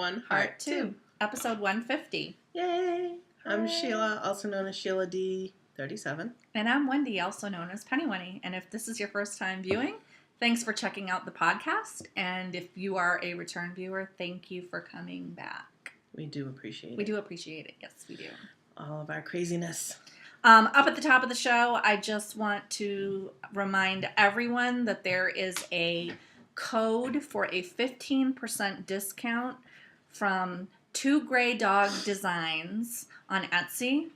1, Heart 2. Episode 150. Yay! I'm Sheila, also known as Sheila D37. And I'm Wendy, also known as Penny. And if this is your first time viewing, thanks for checking out the podcast. And if you are a return viewer, thank you for coming back. We do appreciate it. We do appreciate it. Yes, we do. All of our craziness. Up at the top of the show, I just want to remind everyone that there is a code for a 15% discount from Two Gray Dog Designs on Etsy.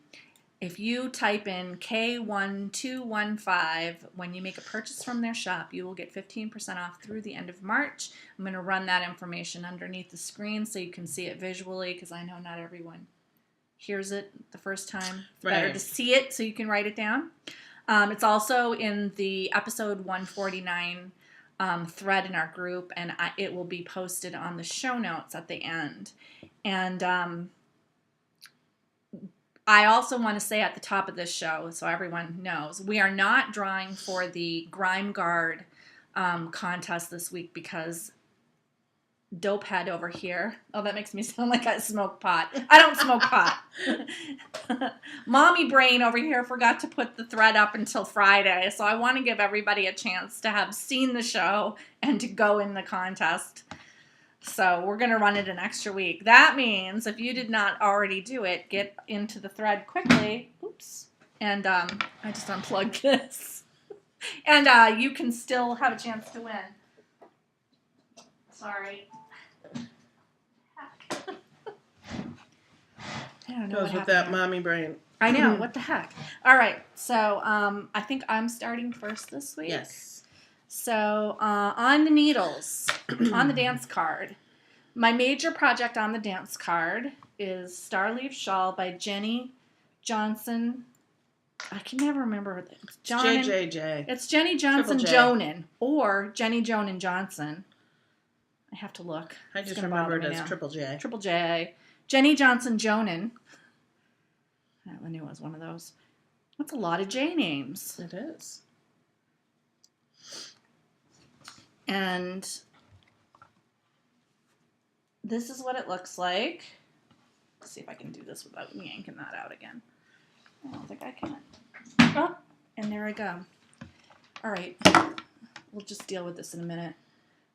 If you type in K1215 when you make a purchase from their shop, you will get 15% off through the end of March. I'm going to run that information underneath the screen so you can see it visually, because I know not everyone hears it the first time. It's better to see it so you can write it down. It's also in the episode 149 thread in our group, and it will be posted on the show notes at the end. And I also want to say at the top of this show, so everyone knows, we are not drawing for the Grime Guard contest this week because Dopehead over here. Oh, that makes me sound like I smoke pot. I don't smoke pot. Mommy Brain over here forgot to put the thread up until Friday, so I want to give everybody a chance to have seen the show and to go in the contest. So we're going to run it an extra week. That means if you did not already do it, get into the thread quickly. Oops. And I just unplugged this. And you can still have a chance to win. Sorry. I don't know. Goes with that mommy brain. I know. What the heck? All right. So I think I'm starting first this week. Yes. So on the needles, on the dance card, my major project on the dance card is Starliev Shawl by Jenny Johnson. I can never remember. It's JJJ. It's Jenny Johnson Jonan or Jenny Jonan Johnson. I have to look. I just remembered it as Triple J. Triple J. Jenny Johnson Jonan. I knew it was one of those. That's a lot of J names. It is. And this is what it looks like. Let's see if I can do this without yanking that out again. I don't think I can. Oh, and there I go. All right. We'll just deal with this in a minute.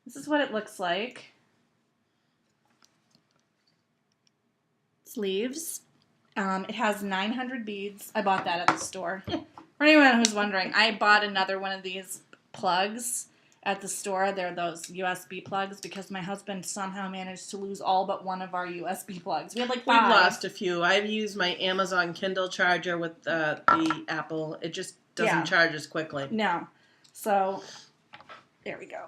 This is what it looks like. Sleeves. It has 900 beads. I bought that at the store. For anyone who's wondering, I bought another one of these plugs at the store. They're those USB plugs because my husband somehow managed to lose all but one of our USB plugs. We had like 5. We've lost a few. I've used my Amazon Kindle charger with the Apple. It just doesn't charge as quickly. No. So, there we go.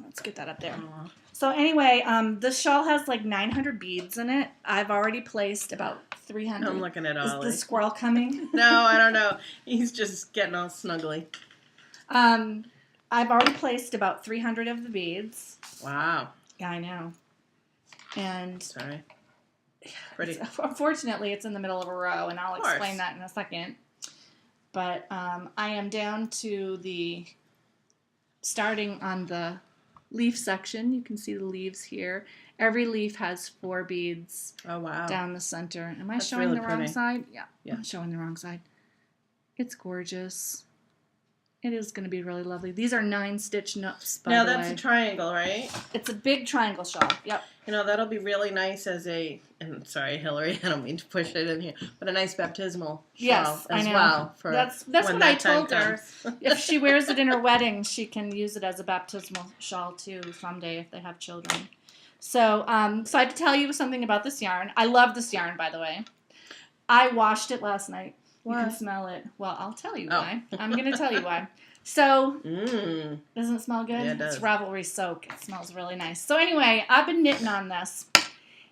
Let's get that up there. Aww. So anyway, this shawl has like 900 beads in it. I've already placed about 300. I'm looking at Ollie. Is the squirrel coming? No, I don't know. He's just getting all snuggly. I've already placed about 300 of the beads. Wow. Yeah, I know. And sorry. Pretty. Unfortunately, it's in the middle of a row, and I'll explain that in a second. But I am down to the starting on the leaf section. You can see the leaves here. Every leaf has 4 beads. Oh, wow. Down the center. Am I showing the wrong side? Yeah. I'm showing the wrong side. It's gorgeous. It is going to be really lovely. These are 9-stitch nooks, by the way. Now, that's a triangle, right? It's a big triangle shawl. Yep. You know, that'll be really nice as a, and sorry, Hillary, I don't mean to push it in here, but a nice baptismal shawl as well. For that's what I told her. If she wears it in her wedding, she can use it as a baptismal shawl, too, someday if they have children. So, so I have to tell you something about this yarn. I love this yarn, by the way. I washed it last night. You can smell it. Well, I'll tell you why. I'm going to tell you why. So, doesn't it smell good? Yeah, it does. It's Ravelry Soak. It smells really nice. So anyway, I've been knitting on this.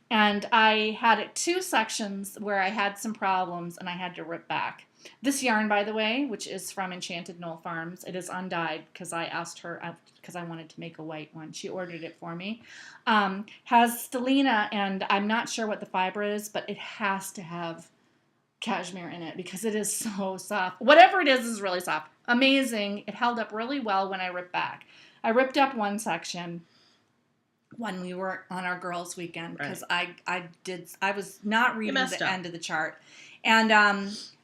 And I had 2 sections where I had some problems and I had to rip back. This yarn, by the way, which is from Enchanted Knoll Farms, it is undyed because I asked her, because I wanted to make a white one. She ordered it for me. Has stellina, and I'm not sure what the fiber is, but it has to have cashmere in it because it is so soft. Whatever it is really soft. Amazing. It held up really well when I ripped back. I ripped up one section when we were on our girls' weekend because I was not reading the end of the chart. And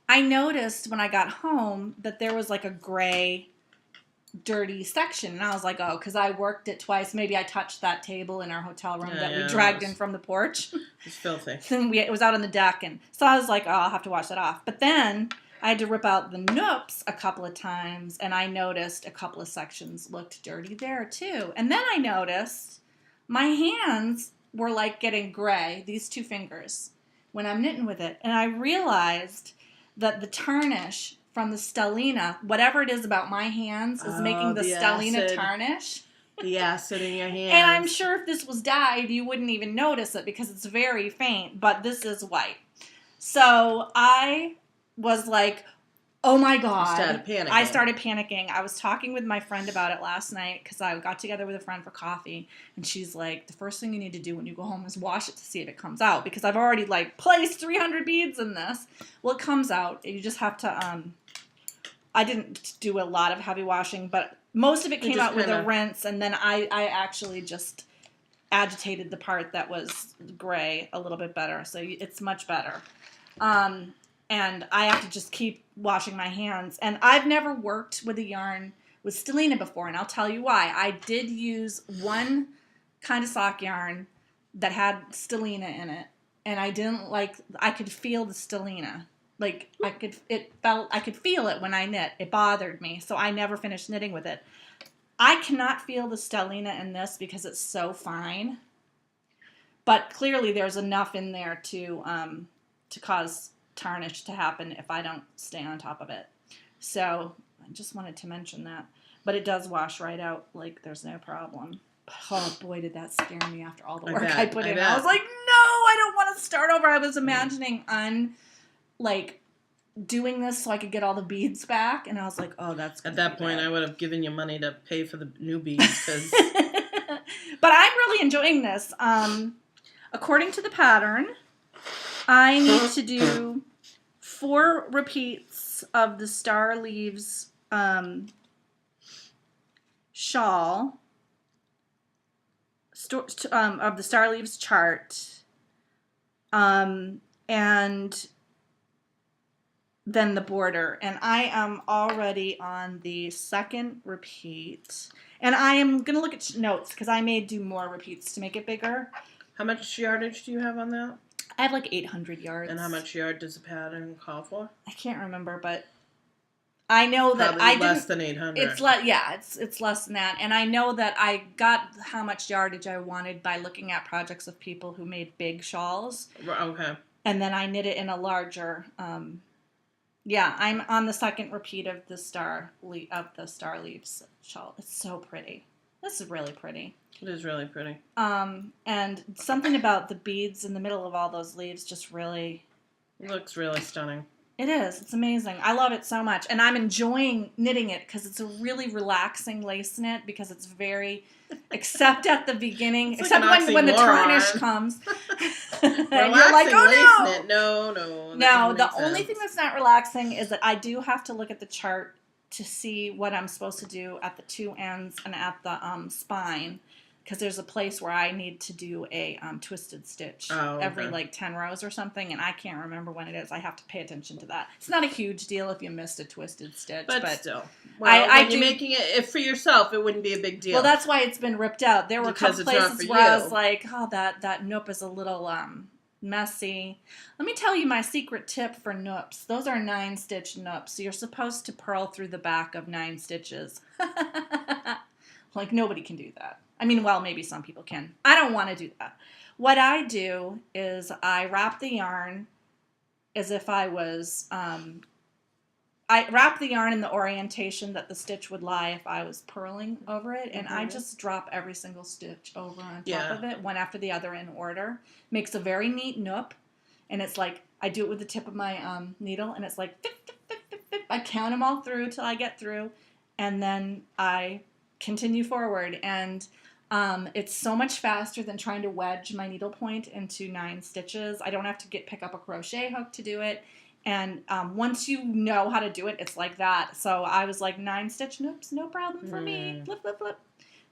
I noticed when I got home that there was like a gray, dirty section. And I was like, oh, because I worked it twice. Maybe I touched that table in our hotel room that we dragged in from the porch. It's filthy. And it was out on the deck. And so I was like, oh, I'll have to wash that off. But then I had to rip out the noops a couple of times. And I noticed a couple of sections looked dirty there too. And then I noticed my hands were like getting gray, these two fingers, when I'm knitting with it. And I realized that the tarnish from the stellina, whatever it is about my hands, is making the stellina acid. Tarnish. The acid in your hands. And I'm sure if this was dyed, you wouldn't even notice it because it's very faint, but this is white. So I was like, oh my God. I started panicking. I was talking with my friend about it last night because I got together with a friend for coffee. And she's like, the first thing you need to do when you go home is wash it to see if it comes out. Because I've already like placed 300 beads in this. Well, it comes out. You just have to, I didn't do a lot of heavy washing, but most of it came out with a rinse. And then I actually just agitated the part that was gray a little bit better. So it's much better. And I have to just keep washing my hands. And I've never worked with a yarn with stellina before, and I'll tell you why. I did use one kind of sock yarn that had stellina in it, and I didn't like. I could feel the stellina, like I could feel it when I knit. It bothered me, so I never finished knitting with it. I cannot feel the stellina in this because it's so fine, but clearly there's enough in there to cause tarnish to happen if I don't stay on top of it. So I just wanted to mention that. But it does wash right out like there's no problem. But, oh boy, did that scare me after all the work I put in. I was like, no, I don't want to start over. I was imagining doing this so I could get all the beads back, and I was like, oh, that's at that point bad. I would have given you money to pay for the new beads. But I'm really enjoying this. According to the pattern, I need to do 4 repeats of the Starliev shawl, of the Starliev chart, and then the border. And I am already on the 2nd repeat. And I am going to look at notes because I may do more repeats to make it bigger. How much yardage do you have on that? I have like 800 yards. And how much yard does the pattern call for? I can't remember, but I know that probably less than 800. It's it's less than that. And I know that I got how much yardage I wanted by looking at projects of people who made big shawls. Okay. And then I knit it in a larger. I'm on the 2nd repeat of the Starliev shawl. It's so pretty. This is really pretty. It is really pretty. And something about the beads in the middle of all those leaves just really... It looks really stunning. It is. It's amazing. I love it so much. And I'm enjoying knitting it because it's a really relaxing lace knit because it's very... Except at the beginning. Except when the tarnish comes. And you're like, oh no! Lace knit. No. No, the only thing that's not relaxing is that I do have to look at the chart to see what I'm supposed to do at the 2 ends and at the spine, because there's a place where I need to do a twisted stitch every like 10 rows or something, and I can't remember when it is. I have to pay attention to that. It's not a huge deal if you missed a twisted stitch, but still, when you're making it for yourself, it wouldn't be a big deal. Well, that's why it's been ripped out. There were a couple places where I was like, oh, that noop is a little messy. Let me tell you my secret tip for noops. Those are 9-stitch noops. You're supposed to purl through the back of 9 stitches. Like, nobody can do that. I mean, well, maybe some people can. I don't want to do that. What I do is I wrap the yarn as if I was... I wrap the yarn in the orientation that the stitch would lie if I was purling over it, and I just drop every single stitch over on top of it, one after the other in order. Makes a very neat noop, and it's like, I do it with the tip of my needle, and it's like, fip, fip, fip, fip, fip. I count them all through till I get through, and then I continue forward, and it's so much faster than trying to wedge my needle point into 9 stitches. I don't have to pick up a crochet hook to do it. And once you know how to do it, it's like that. So I was like, 9-stitch noops, no problem for me. Flip, flip, flip.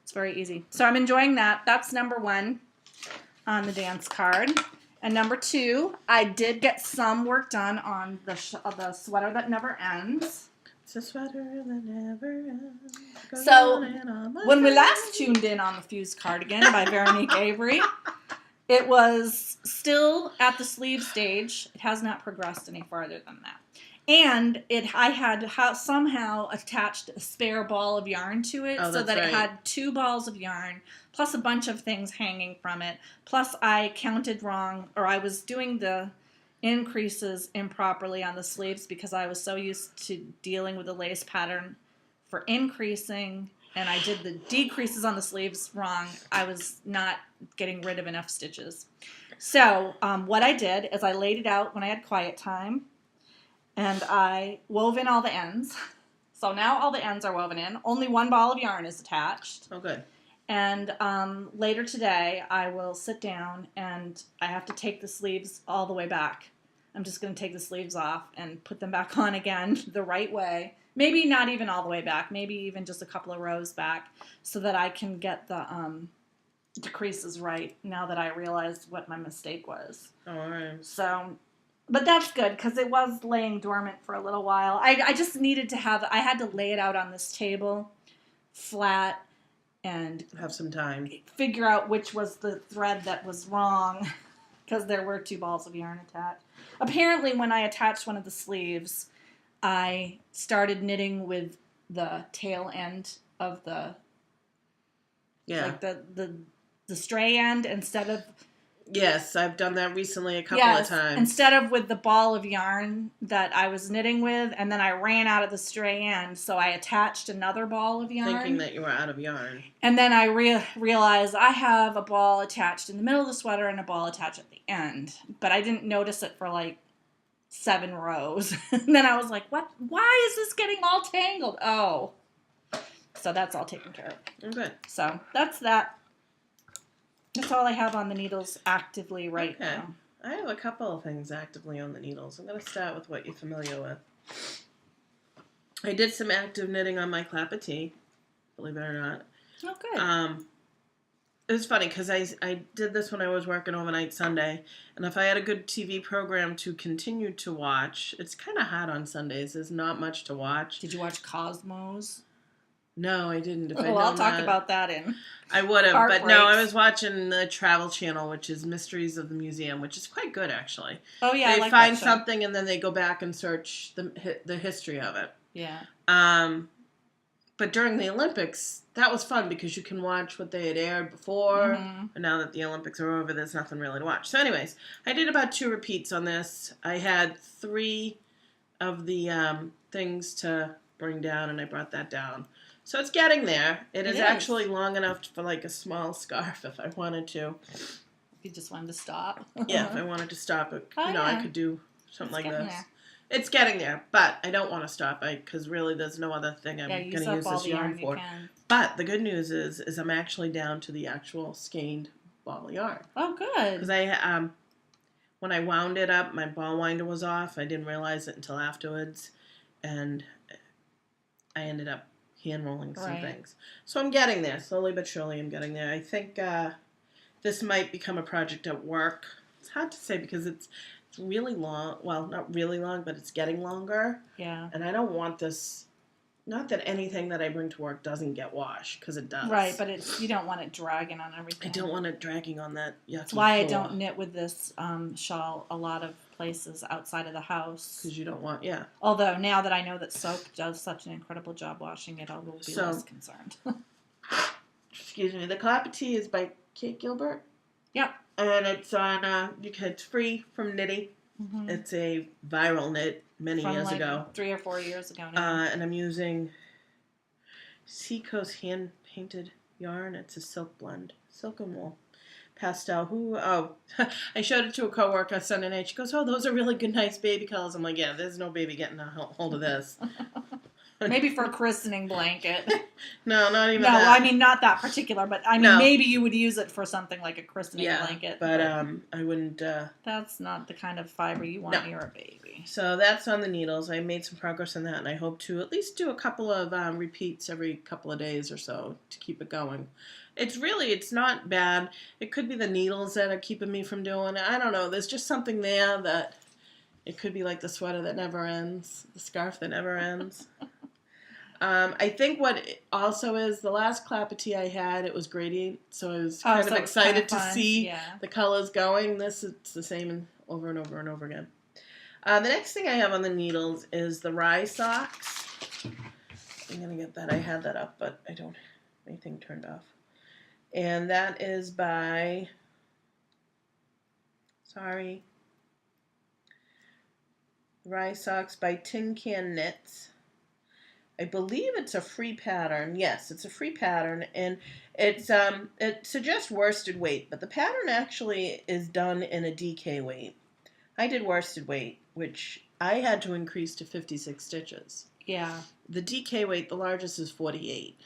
It's very easy. So I'm enjoying that. That's number 1 on the dance card. And number 2, I did get some work done on the sweater that never ends. It's a sweater that never ends. So when we last tuned in on the Fuse Cardigan by Veronique Avery, it was still at the sleeve stage. It has not progressed any farther than that. And I had somehow attached a spare ball of yarn to it so that it had 2 balls of yarn, plus a bunch of things hanging from it. Plus I counted wrong, or I was doing the increases improperly on the sleeves because I was so used to dealing with the lace pattern for increasing, and I did the decreases on the sleeves wrong. I was not getting rid of enough stitches. So what I did is I laid it out when I had quiet time, and I wove in all the ends. So now all the ends are woven in. Only 1 ball of yarn is attached. Oh, good. And later today, I will sit down and I have to take the sleeves all the way back. I'm just going to take the sleeves off and put them back on again the right way. Maybe not even all the way back. Maybe even just a couple of rows back so that I can get the creases right now that I realized what my mistake was. All right. So, but that's good because it was laying dormant for a little while. I just needed to I had to lay it out on this table flat and have some time. Figure out which was the thread that was wrong because there were 2 balls of yarn attached. Apparently, when I attached one of the sleeves, I started knitting with the tail end of the like the stray end instead of. Yes, I've done that recently a couple of times. Instead of with the ball of yarn that I was knitting with, and then I ran out of the stray end, so I attached another ball of yarn. Thinking that you were out of yarn. And then I realized I have a ball attached in the middle of the sweater and a ball attached at the end. But I didn't notice it for like 7 rows. And then I was like, what? Why is this getting all tangled? Oh. So that's all taken care of. Oh, good. So that's that. That's all I have on the needles actively right now. I have a couple of things actively on the needles. I'm going to start with what you're familiar with. I did some active knitting on my Clapotis, believe it or not. Oh, good. It was funny because I did this when I was working overnight Sunday, and if I had a good TV program to continue to watch, it's kind of hard on Sundays. There's not much to watch. Did you watch Cosmos? No, I didn't. I'll talk about that in. I would have, but breaks. No, I was watching the Travel Channel, which is Mysteries of the Museum, which is quite good actually. Oh yeah, they I like find that show. something and then they go back and search the history of it. Yeah. But during the Olympics, that was fun because you can watch what they had aired before, and now that the Olympics are over, there's nothing really to watch. So, anyways, I did about 2 repeats on this. I had 3 of the things to bring down, and I brought that down. So it's getting there. It is actually long enough for like a small scarf if I wanted to. If you just wanted to stop. Yeah, if I wanted to stop it, I could do something like this. There. It's getting there, but I don't want to stop because really there's no other thing I'm going to use this yarn for. But the good news is I'm actually down to the actual skeined ball of yarn. Oh, good. Because when I wound it up, my ball winder was off. I didn't realize it until afterwards, and I ended up hand rolling some things. So I'm getting there. Slowly but surely I'm getting there. I think this might become a project at work. It's hard to say because it's really long. Well, not really long, but it's getting longer. Yeah. And I don't want this, not that anything that I bring to work doesn't get washed, because it does. Right, but you don't want it dragging on everything. I don't want it dragging on that yucky That's why floor. I don't knit with this shawl a lot of places outside of the house. Because you don't want, Although now that I know that soap does such an incredible job washing it, I will be less concerned. Excuse me. The Clapotis is by Kate Gilbert. Yep. And it's on, it's free from Knitty. Mm-hmm. It's a viral knit many years ago. 3 or 4 years ago now. And I'm using Seacoast hand-painted yarn. It's a silk blend. Silk and wool. Pastel. I showed it to a coworker Sunday night. She goes, those are really good, nice baby colors. I'm like, yeah, there's no baby getting a hold of this. Maybe for a christening blanket. No, not even that. No, I mean, not that particular, but I mean, maybe you would use it for something like a christening blanket. But I wouldn't... that's not the kind of fiber you want near a baby. So that's on the needles. I made some progress on that, and I hope to at least do a couple of repeats every couple of days or so to keep it going. It's not bad. It could be the needles that are keeping me from doing it. I don't know. There's just something there that it could be like the sweater that never ends, the scarf that never ends. I think what it also is, the last Clapotis I had, it was gradient, so I was kind of excited to see the colors going. This is the same over and over and over again. The next thing I have on the needles is the Rye Socks. I'm going to get that. I had that up, but I don't have anything turned off. And that is by, Rye Socks by Tin Can Knits. I believe it's a free pattern. Yes, it's a free pattern, and it suggests worsted weight, but the pattern actually is done in a DK weight. I did worsted weight, which I had to increase to 56 stitches. Yeah. The DK weight, the largest is 48.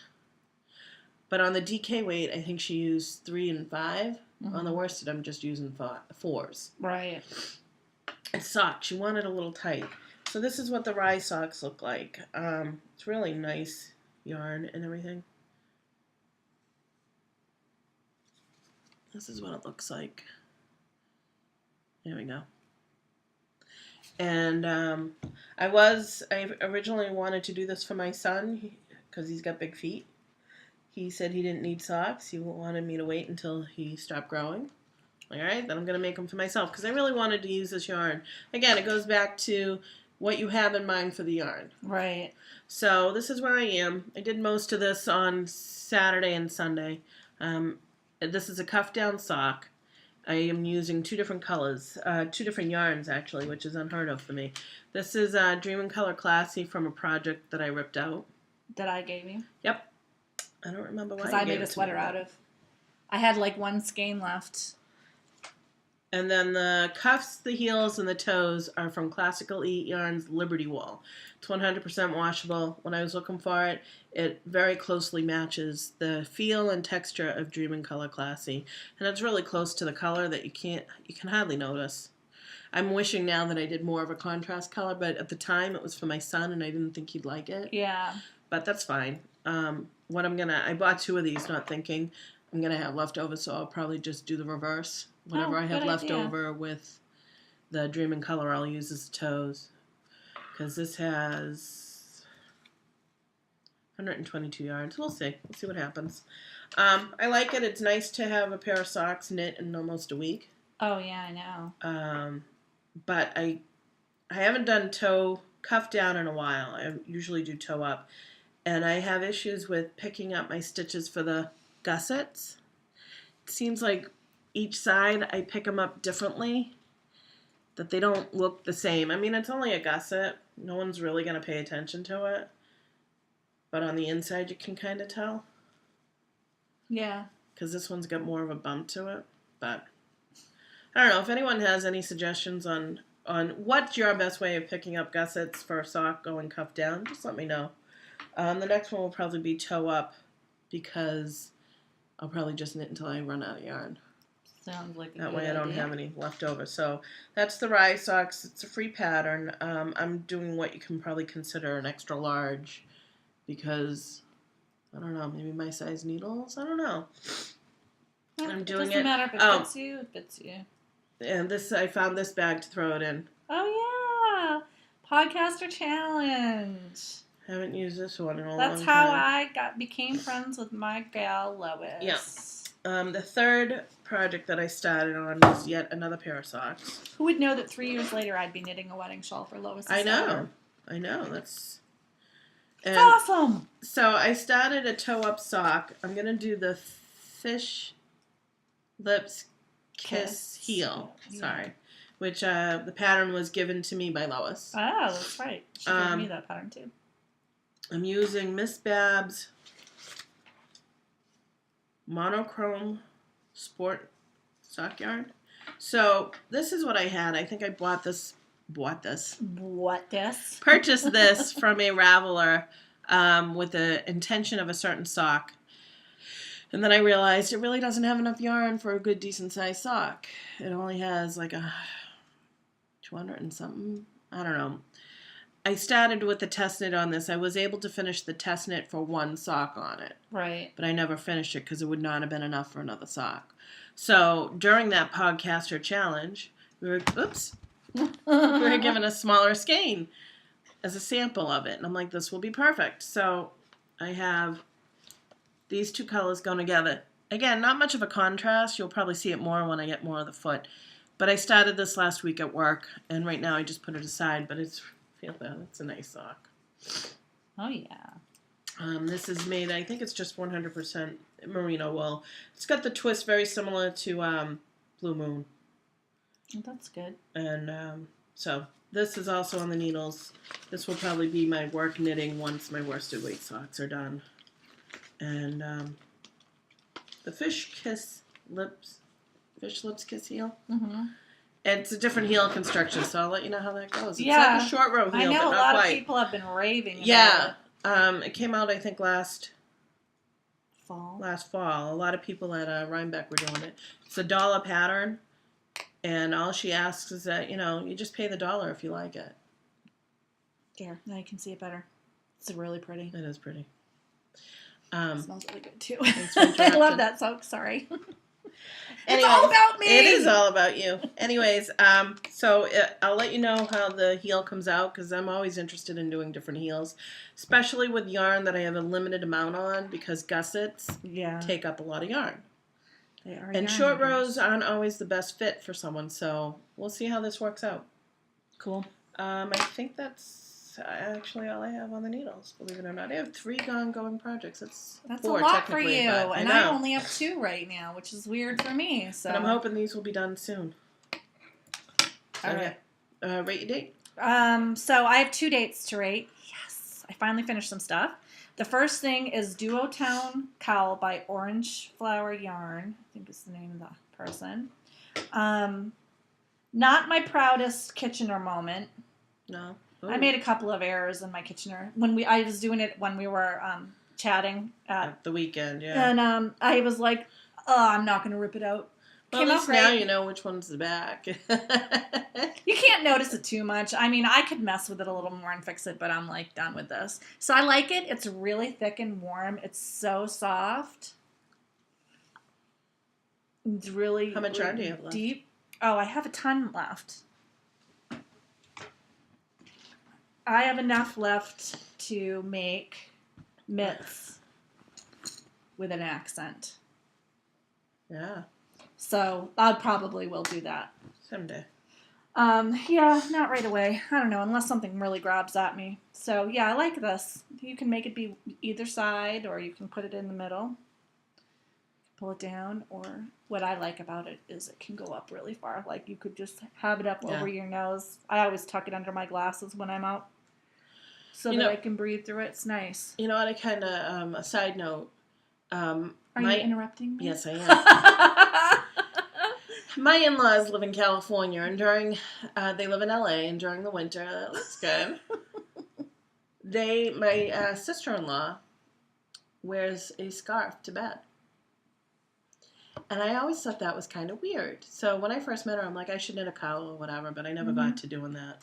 But on the DK weight, I think she used 3 and 5. Mm-hmm. On the worsted, I'm just using 4s. Right. And socks, she wanted a little tight. So this is what the Rye Socks look like. It's really nice yarn and everything. This is what it looks like. There we go. And I originally wanted to do this for my son because he's got big feet. He said he didn't need socks. He wanted me to wait until he stopped growing. All right, then I'm going to make them for myself because I really wanted to use this yarn. Again, it goes back to what you have in mind for the yarn. Right. So this is where I am. I did most of this on Saturday and Sunday. This is a cuff down sock. I am using 2 different colors, 2 different yarns actually, which is unheard of for me. This is Dream in Color Classy from a project that I ripped out. That I gave you? Yep. I don't remember why. Because I made a sweater out of. I had like 1 skein left. And then the cuffs, the heels, and the toes are from Classical Eat Yarn's Liberty Wool. It's 100% washable. When I was looking for it, it very closely matches the feel and texture of Dream in Color Classy. And it's really close to the color that you can hardly notice. I'm wishing now that I did more of a contrast color, but at the time it was for my son and I didn't think he'd like it. Yeah. But that's fine. I bought 2 of these not thinking I'm going to have leftovers, so I'll probably just do the reverse. Whatever I have left over with the Dream in Color, I'll use as toes. Because this has 122 yards. We'll see. We'll see what happens. I like it. It's nice to have a pair of socks knit in almost a week. Oh, yeah, I know. But I haven't done toe cuff down in a while. I usually do toe up. And I have issues with picking up my stitches for the gussets. It seems like each side I pick them up differently, that they don't look the same. I mean, it's only a gusset. No one's really going to pay attention to it. But on the inside, you can kind of tell. Yeah. Because this one's got more of a bump to it. But I don't know. If anyone has any suggestions on what's your best way of picking up gussets for a sock going cuff down, just let me know. The next one will probably be toe up because I'll probably just knit until I run out of yarn. Sounds like a that good way I don't idea. have any left over. So that's the Rye Socks. It's a free pattern. I'm doing what you can probably consider an extra large because, I don't know, maybe my size needles? I don't know. Well, I'm doing it. Doesn't matter if it fits you, it fits you. And I found this bag to throw it in. Oh, yeah. Podcaster Challenge. Haven't used this one in a long That's time. how I became friends with my gal Lois. Yeah. The third project that I started on was yet another pair of socks. Who would know that 3 years later I'd be knitting a wedding shawl for Lois? I know. That's awesome. So I started a toe-up sock. I'm going to do the Fish Lips Kiss Heel. Yeah. Sorry. Which the pattern was given to me by Lois. Oh, that's right. She gave me that pattern too. I'm using Miss Babs monochrome sport sock yarn. So this is what I had. I think I purchased this from a raveler with the intention of a certain sock. And then I realized it really doesn't have enough yarn for a good decent sized sock. It only has like a 200 and something I don't know. I started with the test knit on this. I was able to finish the test knit for one sock on it. Right. But I never finished it because it would not have been enough for another sock. So during that podcaster challenge, we were given a smaller skein as a sample of it. And I'm like, this will be perfect. So I have these two colors going together. Again, not much of a contrast. You'll probably see it more when I get more of the foot. But I started this last week at work, and right now I just put it aside. But it's a nice sock. Oh, yeah. This is made, I think it's just 100% merino wool. It's got the twist very similar to Blue Moon. Oh, that's good. And so this is also on the needles. This will probably be my work knitting once my worsted weight socks are done. And the fish lips kiss heel. Mm-hmm. It's a different heel construction, so I'll let you know how that goes. It's like a short row heel, I know but a not lot quite. of people have been raving about it. It came out, I think, last fall. A lot of people at Rhinebeck were doing it. It's a dollar pattern, and all she asks is that, you just pay the $1 if you like it. There, now you can see it better. It's really pretty. It is pretty. It smells really good, too. I love that sock, sorry. Anyways, it's all about me! It is all about you. Anyways, so I'll let you know how the heel comes out, because I'm always interested in doing different heels, especially with yarn that I have a limited amount on, because gussets take up a lot of yarn. They are and short rows aren't always the best fit for someone, so we'll see how this works out. Cool. I think that's actually all I have on the needles, believe it or not. I have 3 ongoing projects. That's 4, a lot for you, and I only have 2 right now, which is weird for me. So. But I'm hoping these will be done soon. All right. Rate your date. So I have 2 dates to rate. Yes, I finally finished some stuff. The first thing is Duotone Cowl by Orange Flower Yarn. I think is the name of the person. Not my proudest Kitchener moment. No. Ooh. I made a couple of errors in my Kitchener I was doing it when we were chatting at the weekend, yeah. And I was like, "Oh, I'm not going to rip it out." Well, at least now you know which one's the back. You can't notice it too much. I mean, I could mess with it a little more and fix it, but I'm like done with this. So I like it. It's really thick and warm. It's so soft. It's really How much yarn do you have left? Deep. Oh, I have a ton left. I have enough left to make mitts with an accent. Yeah. So I probably will do that. Someday. Yeah, not right away. I don't know, unless something really grabs at me. So yeah, I like this. You can make it be either side, or you can put it in the middle. Pull it down, or what I like about it is it can go up really far. Like you could just have it up over your nose. I always tuck it under my glasses when I'm out. So that I can breathe through it. It's nice. You know what? I kind of, a side note. Are you interrupting me? Yes, I am. My in-laws live in California, and they live in LA, and during the winter, that looks good. My sister-in-law wears a scarf to bed. And I always thought that was kind of weird. So when I first met her, I'm like, I should knit a cowl or whatever, but I never got to doing that.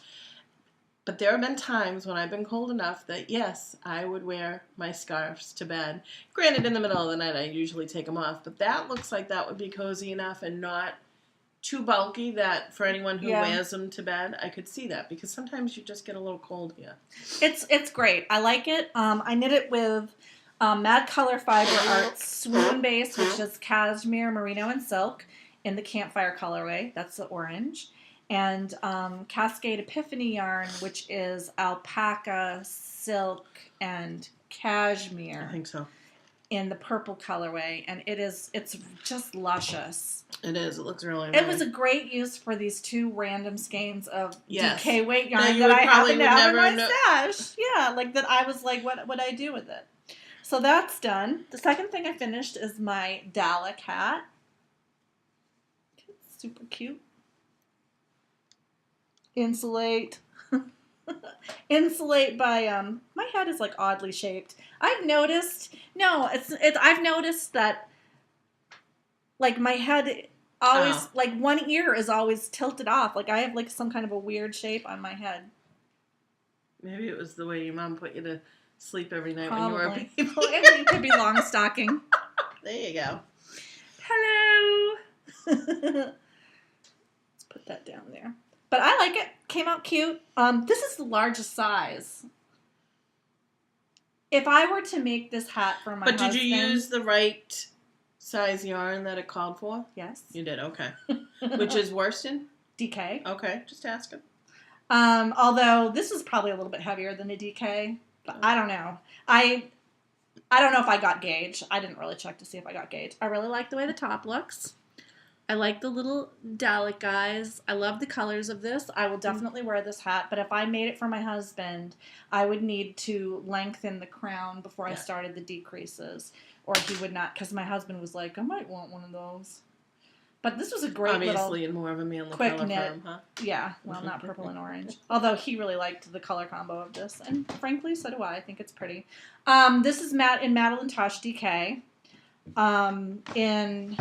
But there have been times when I've been cold enough that, yes, I would wear my scarves to bed. Granted, in the middle of the night, I usually take them off. But that looks like that would be cozy enough and not too bulky that for anyone who wears them to bed, I could see that. Because sometimes you just get a little cold here. It's great. I like it. I knit it with Mad Color Fiber Arts Swoon Base, which is cashmere, merino, and silk in the Campfire colorway. That's the orange. And Cascade Epiphany yarn, which is alpaca, silk, and cashmere. I think so. In the purple colorway, and it's just luscious. It is. It looks really nice. It was a great use for these 2 random skeins of yes. DK weight yarn that I happen to have in my stash. Yeah, like that. I was like, what would I do with it? So that's done. The second thing I finished is my Dalek hat. It's super cute. Insulate. Insulate by my head is like oddly shaped. I've noticed I've noticed that like my head always like one ear is always tilted off. Like I have like some kind of a weird shape on my head. Maybe it was the way your mom put you to sleep every night Probably. when you were a baby. It could be long stocking. There you go. Hello. Let's put that down there. But I like it. Came out cute. This is the largest size. If I were to make this hat for my husband... But did you use the right size yarn that it called for? Yes. You did, okay. Which is worsted? DK. Okay, just asking. Although this is probably a little bit heavier than a DK, but I don't know. I don't know if I got gauge. I didn't really check to see if I got gauge. I really like the way the top looks. I like the little dalek guys. I love the colors of this. I will definitely wear this hat, but if I made it for my husband, I would need to lengthen the crown before I started the decreases, or he would not, because my husband was like, I might want one of those. But this was a great Obviously, in more of a manly quick color knit. for him, huh? Yeah, well, not purple and orange. Although he really liked the color combo of this, and frankly, so do I. I think it's pretty. This is in Madeline Tosh DK. In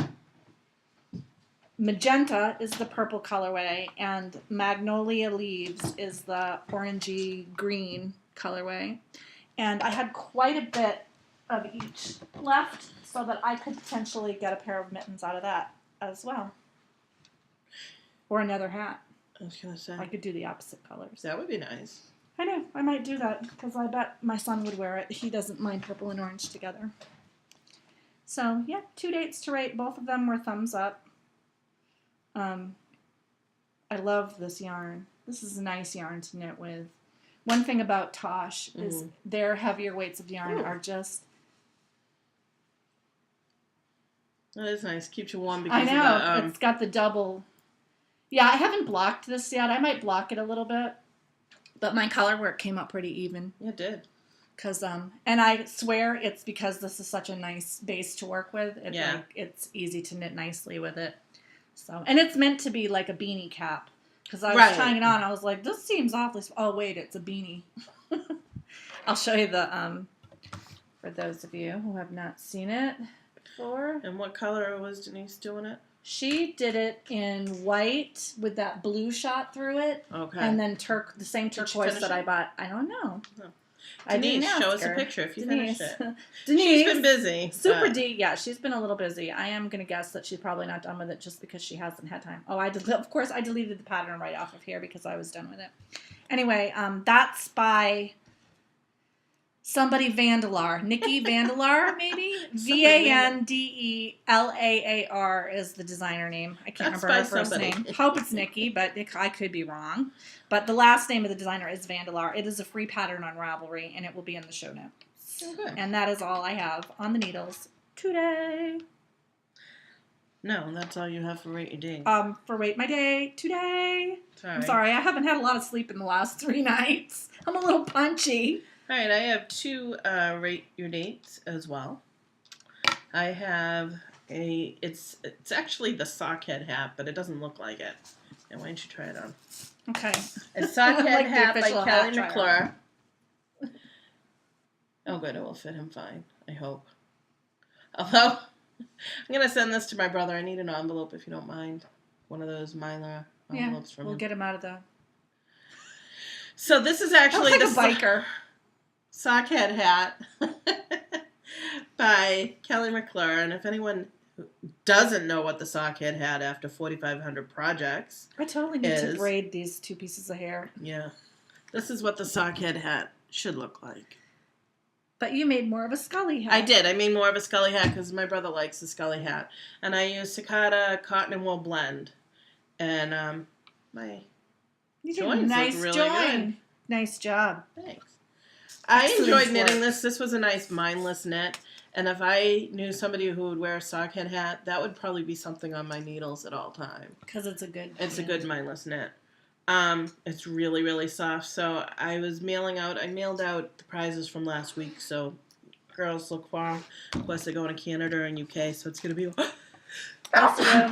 Magenta is the purple colorway, and Magnolia Leaves is the orangey green colorway. And I had quite a bit of each left, so that I could potentially get a pair of mittens out of that as well. Or another hat. I was going to say. I could do the opposite colors. That would be nice. I know. I might do that, because I bet my son would wear it. He doesn't mind purple and orange together. So, yeah, 2 dates to rate. Both of them were thumbs up. I love this yarn. This is a nice yarn to knit with. One thing about Tosh is their heavier weights of yarn are just... That is nice. Keeps you warm because I know. of the... It's got the double... Yeah, I haven't blocked this yet. I might block it a little bit. But my color work came up pretty even. Yeah, it did. Cause, and I swear it's because this is such a nice base to work with. It's easy to knit nicely with it. So, and it's meant to be like a beanie cap. Because I was trying it on, I was like, this seems awfully... Oh, wait, it's a beanie. I'll show you the, for those of you who have not seen it before. And what color was Denise doing it? She did it in white with that blue shot through it. Okay. And then the same turquoise that I bought. I don't know. Oh. I Denise, didn't show ask us her. a picture if you Denise. finished it. Denise. She's been busy. Super D. Yeah, she's been a little busy. I am going to guess that she's probably not done with it just because she hasn't had time. Oh, of course, I deleted the pattern right off of here because I was done with it. Anyway, that's by somebody Vandelar. Nikki Vandelar, maybe? Vandelar is the designer name. I can't remember her first name. Hope it's Nikki, but I could be wrong. But the last name of the designer is Vandelar. It is a free pattern on Ravelry, and it will be in the show notes. Okay. And that is all I have on the needles today. No, that's all you have for Rate Your Day. For Rate My Day today. Sorry. I'm sorry, I haven't had a lot of sleep in the last 3 nights. I'm a little punchy. All right, I have 2 Rate Your Dates as well. I have it's actually the sockhead hat, but it doesn't look like it. And why don't you try it on? Okay. A sockhead like hat by Kelly hat McClure. Oh, good. It will fit him fine, I hope. Although, I'm going to send this to my brother. I need an envelope, if you don't mind. One of those Mylar envelopes from him. We'll get him out of the... So this is actually the biker. Sockhead hat by Kelly McClure. And if anyone doesn't know what the sockhead hat after 4,500 projects I totally need to braid these 2 pieces of hair. Yeah. This is what the sockhead hat should look like. But you made more of a Scully hat. I did. I made more of a Scully hat because my brother likes the Scully hat. And I used Cicada cotton and wool blend. And my joins look really good. Nice job. Thanks. I enjoyed knitting this. This was a nice mindless knit. And if I knew somebody who would wear a sockhead hat, that would probably be something on my needles at all time. Because it's a good a good mindless knit. It's really, really soft. So I mailed out the prizes from last week. So girls look for them. Of course, they're going to Canada and UK. So it's going to be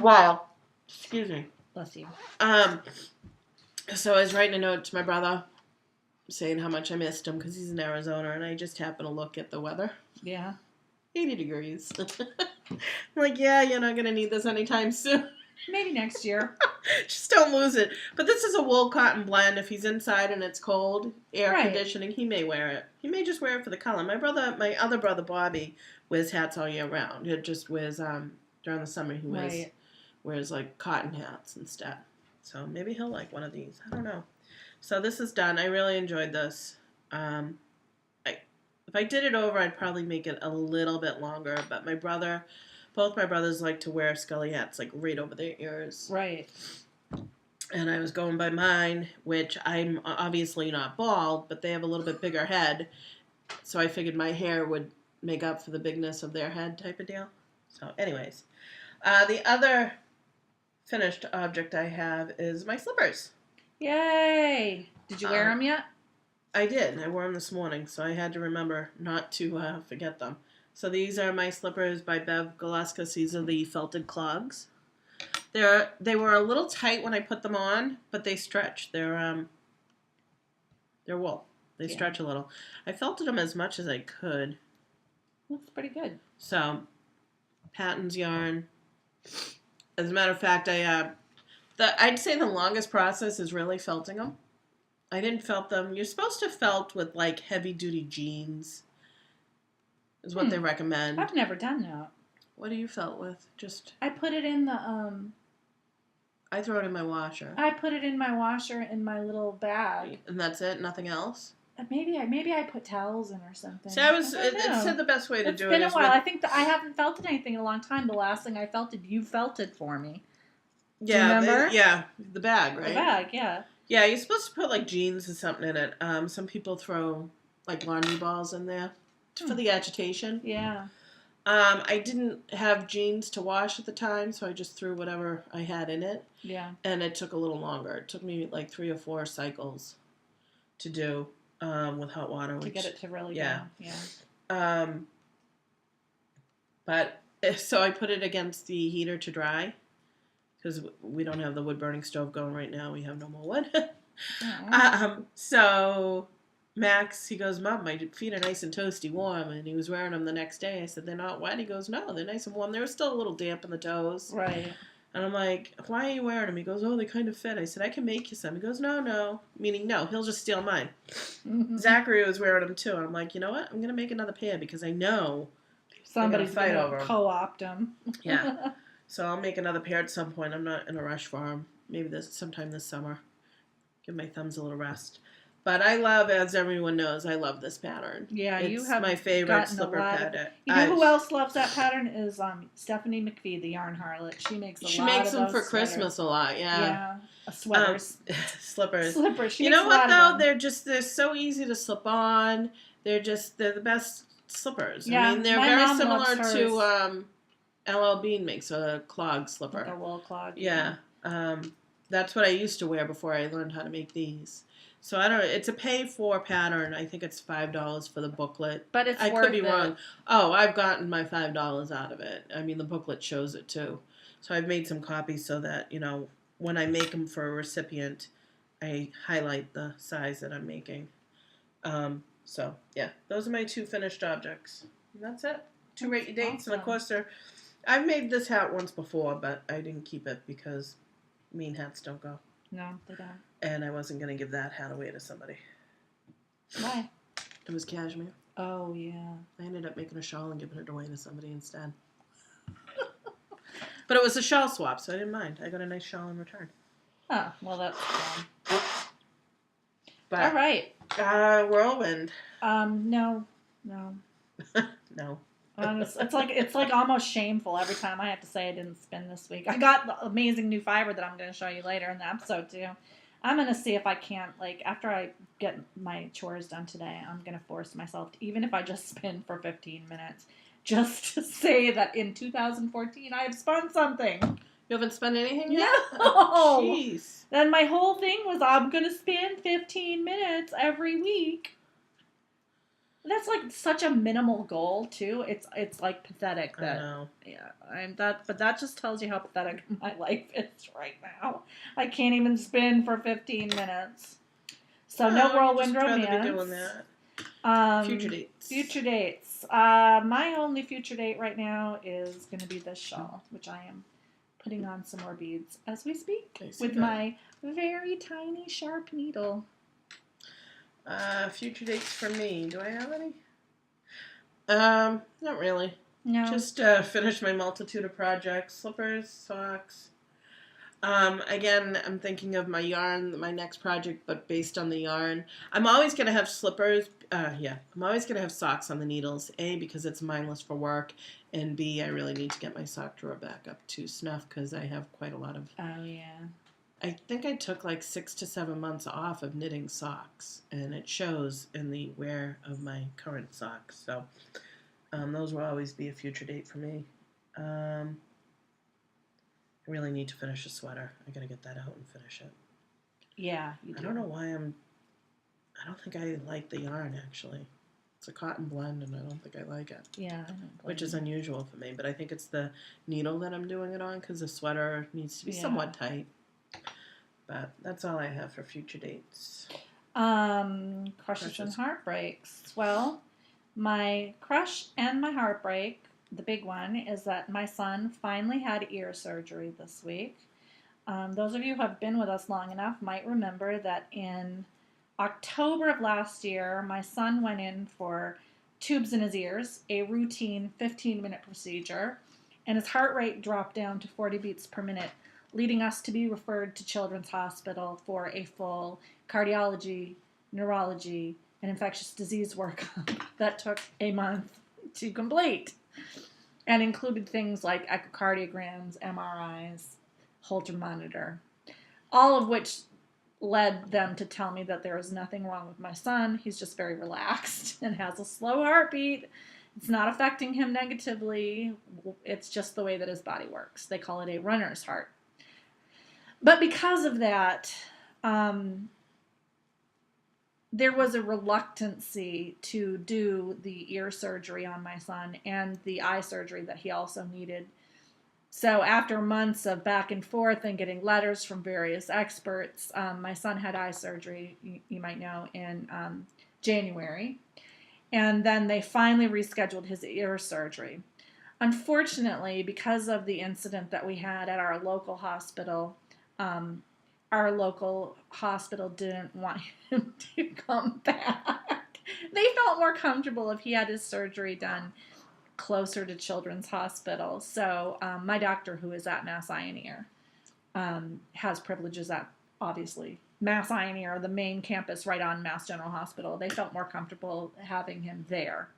wow. Excuse me. Bless you. So I was writing a note to my brother saying how much I missed him because he's in Arizona. And I just happened to look at the weather. Yeah. 80 degrees. I'm like, yeah, you're not going to need this anytime soon. Maybe next year. Just don't lose it. But this is a wool cotton blend. If he's inside and it's cold, air conditioning, he may wear it. He may just wear it for the color. My other brother Bobby wears hats all year round. He just wears during the summer he wears like cotton hats instead. So maybe he'll like one of these. I don't know. So this is done. I really enjoyed this. If I did it over, I'd probably make it a little bit longer. But both my brothers like to wear scully hats like right over their ears. Right. And I was going by mine, which I'm obviously not bald, but they have a little bit bigger head. So I figured my hair would make up for the bigness of their head type of deal. So anyways, the other finished object I have is my slippers. Yay! Did you wear them yet? I did. I wore them this morning, so I had to remember not to forget them. So these are my slippers by Bev Gillespie. These are the felted clogs. They were a little tight when I put them on, but they stretch. They're wool. They stretch a little. I felted them as much as I could. Looks pretty good. So, Patton's yarn. As a matter of fact, I'd say the longest process is really felting them. I didn't felt them. You're supposed to felt with like heavy duty jeans. Is what they recommend. I've never done that. What do you felt with? I put it in the I throw it in my washer. I put it in my washer in my little bag. And that's it? Nothing else? Maybe I put towels in or something. See, it said the best way to do it. It's been a while. I think I haven't felted anything in a long time. The last thing I felted, you felted for me. Yeah, remember? The bag, right? The bag, yeah. Yeah, you're supposed to put like jeans or something in it. Some people throw like laundry balls in there for the agitation. Yeah. I didn't have jeans to wash at the time, so I just threw whatever I had in it. Yeah. And it took a little longer. It took me like 3 or 4 cycles to do with hot water. To get it to really go. Yeah. But so I put it against the heater to dry. Because we don't have the wood-burning stove going right now. We have no more wood. So Max, he goes, Mom, my feet are nice and toasty warm. And he was wearing them the next day. I said, they're not wet? He goes, no, they're nice and warm. They were still a little damp in the toes. Right. And I'm like, why are you wearing them? He goes, oh, they kind of fit. I said, I can make you some. He goes, no. Meaning, no, he'll just steal mine. Mm-hmm. Zachary was wearing them, too. And I'm like, you know what? I'm going to make another pair because I know somebody's going to co-opt them. Yeah. So I'll make another pair at some point. I'm not in a rush for them. Maybe sometime this summer. Give my thumbs a little rest. But I love, as everyone knows, I love this pattern. Yeah, it's you have my favorite slipper pattern. You know who else loves that pattern is Stephanie McPhee, the yarn harlot. She makes them for Christmas a lot. Yeah. Sweaters, slippers. You know what though? They're so easy to slip on. They're the best slippers. Yeah, I mean, they're very similar to. LL Bean makes a clog slipper. Like a wool clog. Yeah. That's what I used to wear before I learned how to make these. So I don't know. It's a pay-for pattern. I think it's $5 for the booklet. But it's I worth could be it. wrong. Oh, I've gotten my $5 out of it. I mean, the booklet shows it too. So I've made some copies so that, when I make them for a recipient, I highlight the size that I'm making. So, yeah. Those are my 2 finished objects. And that's it. 2 rate your dates. Awesome. And of course, I've made this hat once before, but I didn't keep it because mean hats don't go. No, they don't. And I wasn't going to give that hat away to somebody. Why? It was cashmere. Oh, yeah. I ended up making a shawl and giving it away to somebody instead. But it was a shawl swap, so I didn't mind. I got a nice shawl in return. Oh, well, that's fun. But, all right. Whirlwind. No. No. It's like almost shameful every time I have to say I didn't spin this week. I got the amazing new fiber that I'm going to show you later in the episode too. I'm going to see if I can't, after I get my chores done today, I'm going to force myself, even if I just spin for 15 minutes, just to say that in 2014 I have spun something. You haven't spun anything yet? No. Jeez. Then my whole thing was I'm going to spin 15 minutes every week. That's such a minimal goal too. It's pathetic that. I know. Yeah, but that just tells you how pathetic my life is right now. I can't even spin for 15 minutes. So no whirlwind romance. Be doing that. Future dates. My only future date right now is going to be this shawl, which I am putting on some more beads as we speak with that. my very tiny sharp needle. Future dates for me. Do I have any? Not really. No. Just finished my multitude of projects. Slippers, socks. Again, I'm thinking of my yarn, my next project, but based on the yarn. I'm always going to have slippers. I'm always going to have socks on the needles. A, because it's mindless for work. And B, I really need to get my sock drawer back up to snuff because I have quite a lot of... Oh, yeah. I think I took like 6 to 7 months off of knitting socks. And it shows in the wear of my current socks. So those will always be a future date for me. I really need to finish a sweater. I gotta get that out and finish it. Yeah, you do. I don't know why I don't think I like the yarn, actually. It's a cotton blend, and I don't think I like it. Yeah. Which is unusual for me, but I think it's the needle that I'm doing it on, because the sweater needs to be somewhat tight. But that's all I have for future dates. Crushes and heartbreaks. Well, my crush and my heartbreak, the big one, is that my son finally had ear surgery this week. Those of you who have been with us long enough might remember that in October of last year, my son went in for tubes in his ears, a routine 15-minute procedure, and his heart rate dropped down to 40 beats per minute, leading us to be referred to Children's Hospital for a full cardiology, neurology, and infectious disease workup that took a month to complete, and included things like echocardiograms, MRIs, Holter monitor, all of which led them to tell me that there is nothing wrong with my son. He's just very relaxed and has a slow heartbeat. It's not affecting him negatively. It's just the way that his body works. They call it a runner's heart. But because of that, there was a reluctancy to do the ear surgery on my son and the eye surgery that he also needed. So after months of back and forth and getting letters from various experts, my son had eye surgery, you might know, in January. And then they finally rescheduled his ear surgery. Unfortunately, because of the incident that we had at our local hospital didn't want him to come back. They felt more comfortable if he had his surgery done closer to Children's Hospital. So my doctor, who is at Mass Eye and Ear, has privileges at, obviously, Mass Eye and Ear, the main campus right on Mass General Hospital. They felt more comfortable having him there.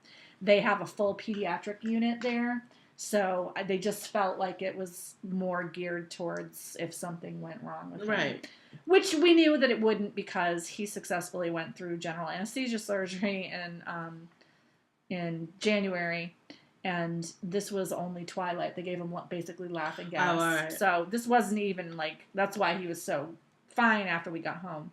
They have a full pediatric unit there, so they just felt like it was more geared towards if something went wrong with him. Right. Which we knew that it wouldn't, because he successfully went through general anesthesia surgery in January. And this was only twilight. They gave him basically laughing gas. Oh, all right. So this wasn't even that's why he was so fine after we got home.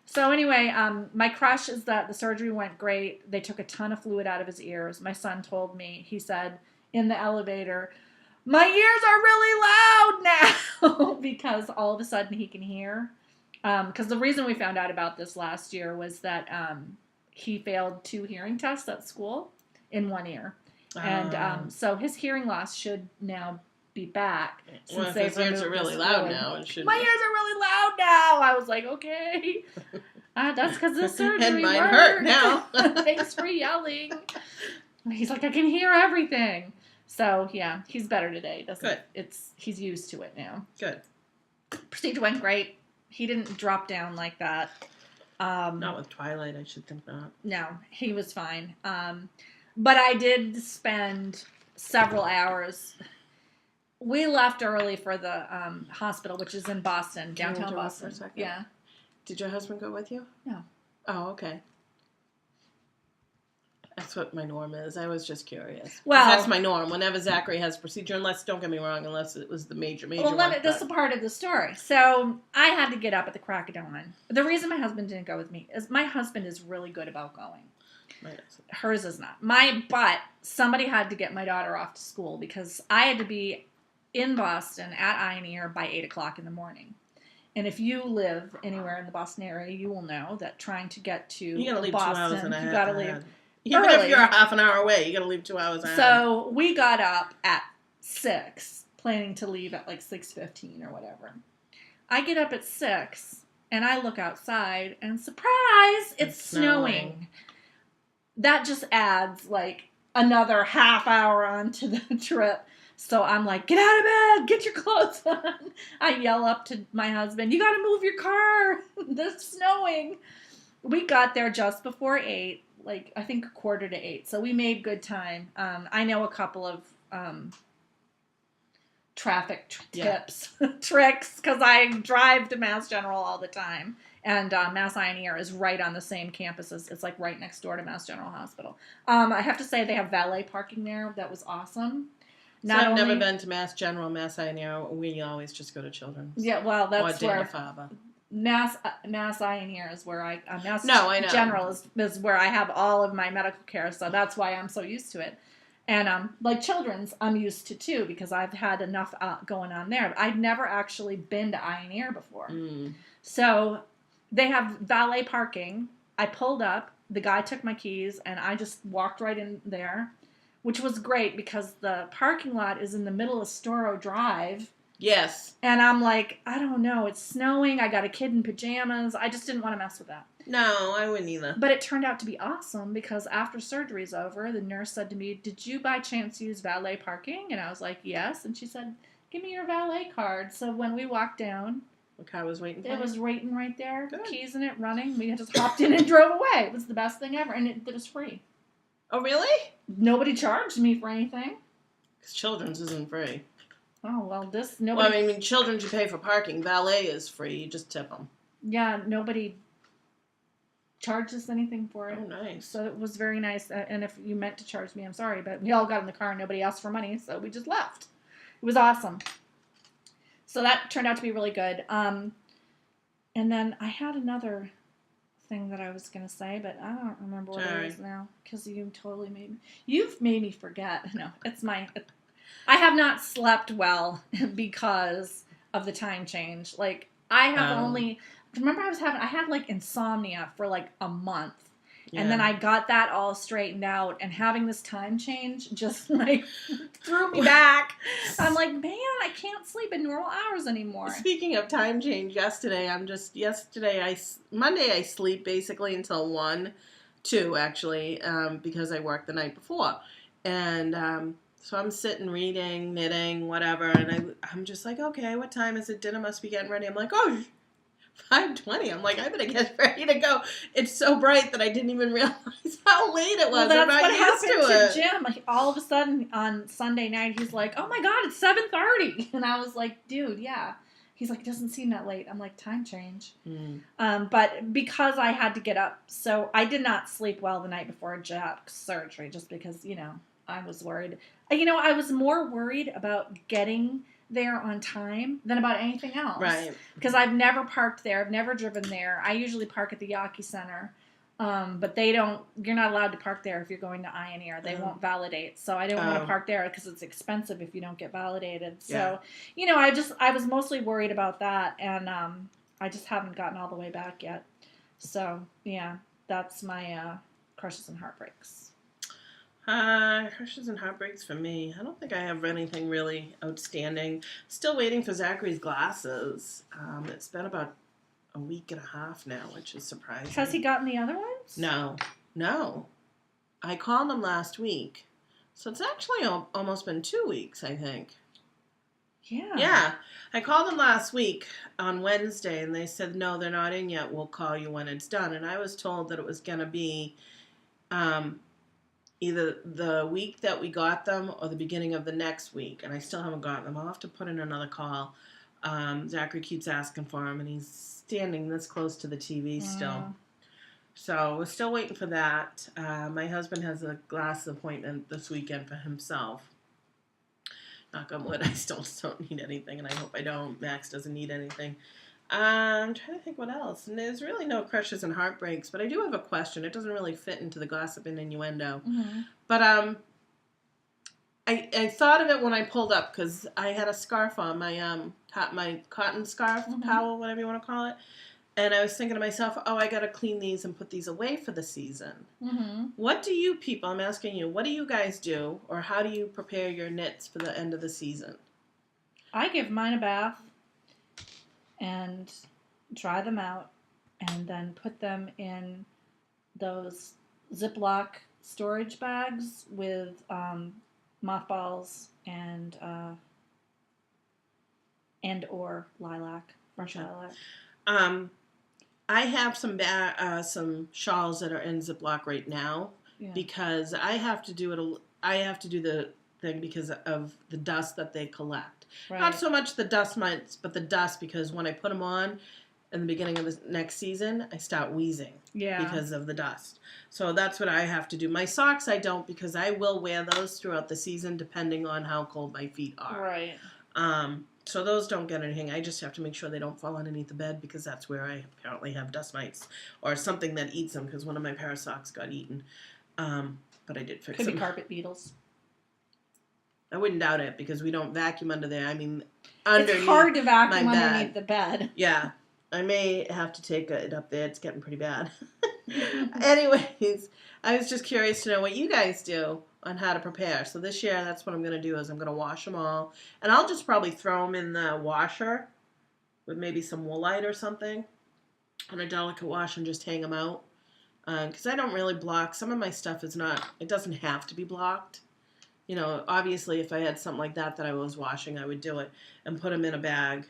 So anyway, my crush is that the surgery went great. They took a ton of fluid out of his ears. My son told me, he said in the elevator, "My ears are really loud now," because all of a sudden he can hear. Because the reason we found out about this last year was that he failed 2 hearing tests at school in one ear. And so his hearing loss should now be back. Well, if his ears are really loud now, it should. My ears are really loud now. I was like, okay. That's because the surgery and mine worked. hurt now. Thanks for yelling. He's like, I can hear everything. So, yeah, he's better today. Good. He's used to it now. Good. Procedure went great. He didn't drop down like that. Not with Twilight, I should think not. No, he was fine. But I did spend several hours. We left early for the hospital, which is in Boston, downtown Boston. For a second? Yeah. Did your husband go with you? No. Oh, okay. That's what my norm is. I was just curious. Well, that's my norm. Whenever Zachary has a procedure, don't get me wrong, unless it was the major one. That's a part of the story. So I had to get up at the crack of dawn. The reason my husband didn't go with me is my husband is really good about going. Hers is not. But somebody had to get my daughter off to school because I had to be in Boston at Eye and Ear by 8 o'clock in the morning. And if you live anywhere in the Boston area, you will know that trying to get to Boston, you gotta leave 2 hours and a half. You gotta leave Even if you're a half an hour away, you gotta leave 2 hours ahead. So we got up at 6, planning to leave at like 6:15 or whatever. I get up at 6 and I look outside and surprise, it's snowing. That just adds like another half hour onto the trip. So I'm like, get out of bed, get your clothes on. I yell up to my husband, you got to move your car. It's snowing. We got there just before 8, like I think 7:45. So we made good time. I know a couple of traffic tips, tricks, because I drive to Mass General all the time. And Mass Eye is right on the same campus as, it's like right next door to Mass General Hospital. I have to say they have valet parking there. That was awesome. So I've never been to Mass General, Mass Eye. We always just go to Children's. Yeah, well, that's where Father. Mass Eye is where I Mass I know. General is where I have all of my medical care. So that's why I'm so used to it. And like Children's, I'm used to too because I've had enough going on there. But I've never actually been to Eye and Ear before. So they have valet parking. I pulled up. The guy took my keys, and I just walked right in there, which was great because the parking lot is in the middle of Storrow Drive. Yes. And I'm like, I don't know. It's snowing. I got a kid in pajamas. I just didn't want to mess with that. No, I wouldn't either. But it turned out to be awesome because after surgery's over, the nurse said to me, did you by chance use valet parking? And I was like, yes. And she said, give me your valet card. So when we walked down, the car was waiting for it was waiting right there. Good. Keys in it, running. We just hopped in and drove away. It was the best thing ever. And it was free. Oh, really? Nobody charged me for anything. Because Children's isn't free. Oh, well, nobody... Well, I mean, Children's you pay for parking. Valet is free. You just tip them. Yeah, nobody charged us anything for it. Oh, nice. So it was very nice. And if you meant to charge me, I'm sorry. But we all got in the car and nobody asked for money, so we just left. It was awesome. So that turned out to be really good. And then I had another thing that I was going to say, but I don't remember what it is now. Because you've made me forget. No, I have not slept well because of the time change. Like, I have remember I had like insomnia for like a month. Yeah. And then I got that all straightened out, and having this time change just like threw me back. I'm like, man, I can't sleep in normal hours anymore. Speaking of time change, Monday I sleep basically until 1, 2 actually, because I worked the night before. And so I'm sitting reading, knitting, whatever, and I'm just like, okay, what time is it? Dinner must be getting ready. I'm like, oh, 5:20. I'm like, I better get ready to go. It's so bright that I didn't even realize how late it was. Well, that's what happened to Jim. Like, all of a sudden on Sunday night, he's like, oh my God, it's 7:30. And I was like, dude, yeah. He's like, it doesn't seem that late. I'm like, time change. But because I had to get up, so I did not sleep well the night before Jack's surgery, just because, I was worried. I was more worried about getting there on time than about anything else. Right. Because I've never parked there. I've never driven there. I usually park at the Yawkey Center. But you're not allowed to park there if you're going to Eye and Ear. They won't validate. So I don't want to park there because it's expensive if you don't get validated. So, I was mostly worried about that. And I just haven't gotten all the way back yet. So, yeah, that's my crushes and heartbreaks. Crushes and heartbreaks for me. I don't think I have anything really outstanding. Still waiting for Zachary's glasses. It's been about a week and a half now, which is surprising. Has he gotten the other ones? No. I called him last week. So it's actually almost been 2 weeks, I think. Yeah. Yeah. I called them last week on Wednesday, and they said, no, they're not in yet. We'll call you when it's done. And I was told that it was going to be either the week that we got them or the beginning of the next week, and I still haven't gotten them. I'll have to put in another call. Zachary keeps asking for them, and he's standing this close to the TV still. So we're still waiting for that. My husband has a glass appointment this weekend for himself. Knock on wood, I still don't need anything, and I hope I don't. Max doesn't need anything. I'm trying to think what else. And there's really no crushes and heartbreaks, but I do have a question. It doesn't really fit into the gossip and innuendo. But I thought of it when I pulled up because I had a scarf on, my cotton scarf, towel, whatever you want to call it. And I was thinking to myself, I got to clean these and put these away for the season. What do you people, I'm asking you, what do you guys do, or how do you prepare your knits for the end of the season? I give mine a bath and dry them out and then put them in those Ziploc storage bags with mothballs and or lilac, fresh lilac. I have some shawls that are in Ziploc right now because I have to do the thing because of the dust that they collect. Right. Not so much the dust mites, but the dust, because when I put them on in the beginning of the next season, I start wheezing because of the dust. So that's what I have to do. My socks I don't, because I will wear those throughout the season depending on how cold my feet are. Right. So those don't get anything. I just have to make sure they don't fall underneath the bed, because that's where I apparently have dust mites or something that eats them, because one of my pair of socks got eaten. But I did fix them. Could be carpet beetles. I wouldn't doubt it, because we don't vacuum under there. I mean, underneath it's hard to vacuum underneath the bed. Yeah. I may have to take it up there. It's getting pretty bad. Anyways, I was just curious to know what you guys do on how to prepare. So this year, that's what I'm going to do, is I'm going to wash them all. And I'll just probably throw them in the washer with maybe some woolite or something on a delicate wash and just hang them out. Because I don't really block. Some of my stuff is not, it doesn't have to be blocked. You know, obviously, if I had something like that I was washing, I would do it and put them in a bag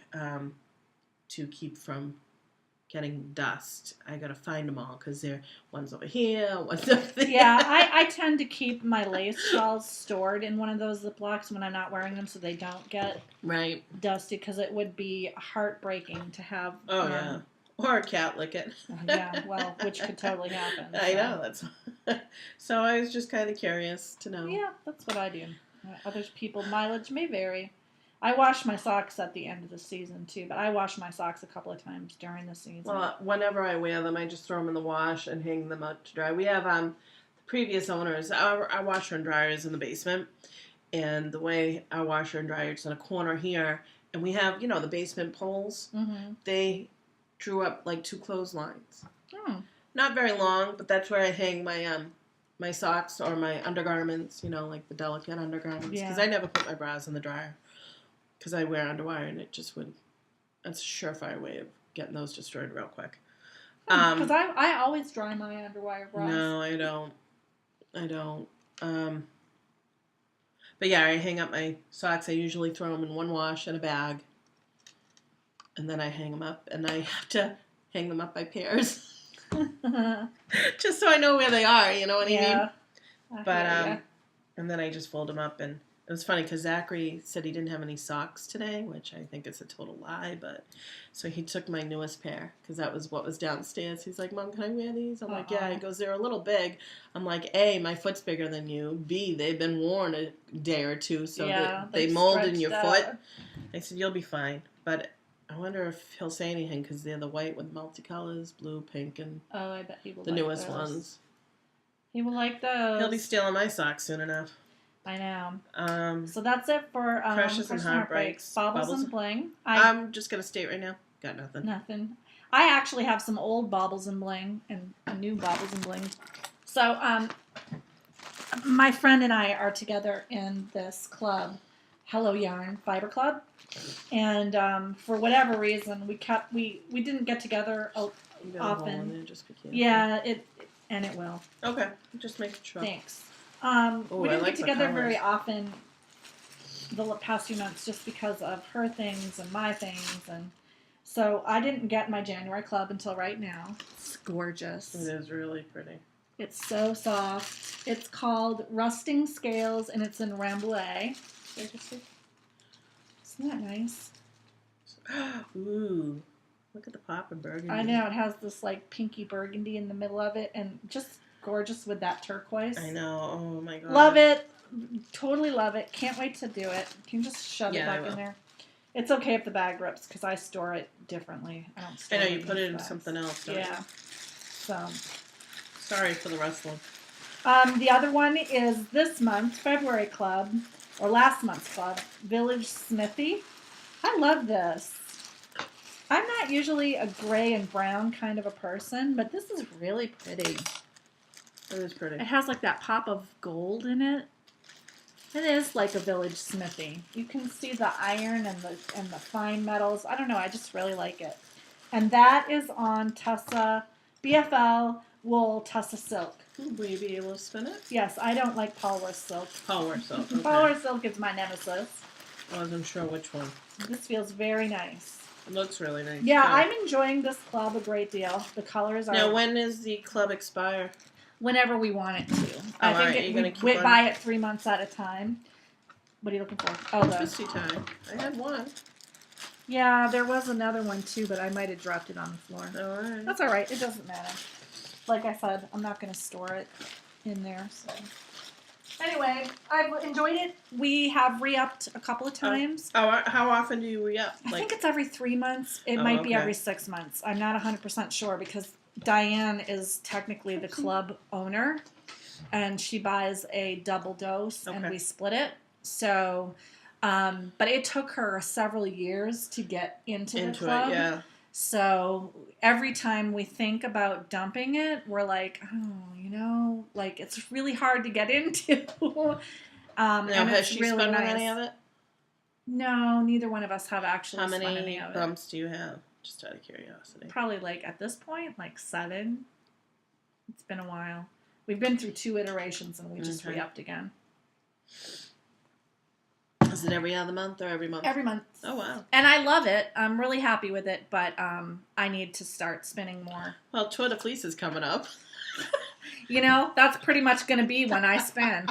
to keep from getting dust. I got to find them all, because one's over here, one's up there. Yeah, I tend to keep my lace shawls stored in one of those Ziplocs when I'm not wearing them, so they don't get dusty, because it would be heartbreaking to have... Oh, yeah. Or a cat lick it. Yeah, well, which could totally happen. I know. That's. So I was just kind of curious to know. Yeah, that's what I do. Other people, mileage may vary. I wash my socks at the end of the season, too, but I wash my socks a couple of times during the season. Well, whenever I wear them, I just throw them in the wash and hang them out to dry. We have the previous owners, our washer and dryer is in the basement, and the way our washer and dryer is in a corner here, and we have, the basement poles. Mm-hmm. They drew up like 2 clotheslines. Oh. Not very long, but that's where I hang my socks or my undergarments, like the delicate undergarments. Because I never put my bras in the dryer, because I wear underwire, and it just that's a surefire way of getting those destroyed real quick. Because I always dry my underwire bras. No, I don't. But yeah, I hang up my socks. I usually throw them in one wash in a bag. And then I hang them up, and I have to hang them up by pairs. Just so I know where they are, you know what I mean? But, and then I just fold them up, and it was funny, because Zachary said he didn't have any socks today, which I think is a total lie, but, so he took my newest pair, because that was what was downstairs. He's like, Mom, can I wear these? I'm like, yeah. He goes, they're a little big. I'm like, A, my foot's bigger than you. B, they've been worn a day or two, so that they mold in your foot. I said, you'll be fine, but... I wonder if he'll say anything, because they're the white with multicolors, blue, pink, and I bet he will the newest ones. He will like those. He'll be stealing my socks soon enough. I know. So that's it for Precious and Heartbreaks. Baubles and Bling. I'm just going to state right now, got nothing. Nothing. I actually have some old Baubles and Bling and a new Baubles and Bling. So my friend and I are together in this club, Hello Yarn Fiber Club. And for whatever reason, we didn't get together often. Yeah, it will. Okay, just making sure. Thanks. We didn't get together very often the past few months, just because of her things and my things, and so I didn't get my January club until right now. It's gorgeous. It is really pretty. It's so soft. It's called Rusting Scales, and it's in Rambouillet. Isn't that nice? Ooh, look at the pop of burgundy. I know, it has this like pinky burgundy in the middle of it, and just gorgeous with that turquoise. I know, oh my god. Love it. Totally love it. Can't wait to do it. You can just shove it back in there. It's okay if the bag rips, because I store it differently. I don't store it. I know, you put it in something else, don't you? So. Sorry for the rustling. The other one is this month, February club. Or last month's club, Village Smithy. I love this. I'm not usually a gray and brown kind of a person, but this is really pretty. It is pretty. It has like that pop of gold in it. It is like a village smithy. You can see the iron and the fine metals. I don't know. I just really like it. And that is on Tussa BFL wool Tussa silk. Will you be able to spin it? Yes, I don't like Polworth silk. Polworth silk. Okay. Polworth silk is my nemesis. I wasn't sure which one. This feels very nice. It looks really nice. Yeah, I'm enjoying this club a great deal. The colors are... Now, when does the club expire? Whenever we want it to. I think we buy it 3 months at a time. What are you looking for? Oh, the Twisty tie. I had one. Yeah, there was another one too, but I might have dropped it on the floor. All right. That's all right. It doesn't matter. Like I said, I'm not going to store it in there. So anyway, I've enjoyed it. We have re-upped a couple of times. How often do you re-up? I think it's every 3 months. It might be every 6 months. I'm not 100% sure because Diane is technically the club owner, and she buys a double dose, and we split it. So, but it took her several years to get into the club. It, yeah. So every time we think about dumping it, we're like, oh, like it's really hard to get into. Now, has she really spun nice. any of it? No, neither one of us have actually spun any of it. How many bumps do you have? Just out of curiosity. Probably like at this point, like 7. It's been a while. We've been through 2 iterations and we just re-upped again. Is it every other month or every month? Every month. Oh, wow. And I love it. I'm really happy with it, but I need to start spinning more. Well, Tour de Fleece is coming up. That's pretty much going to be when I spin.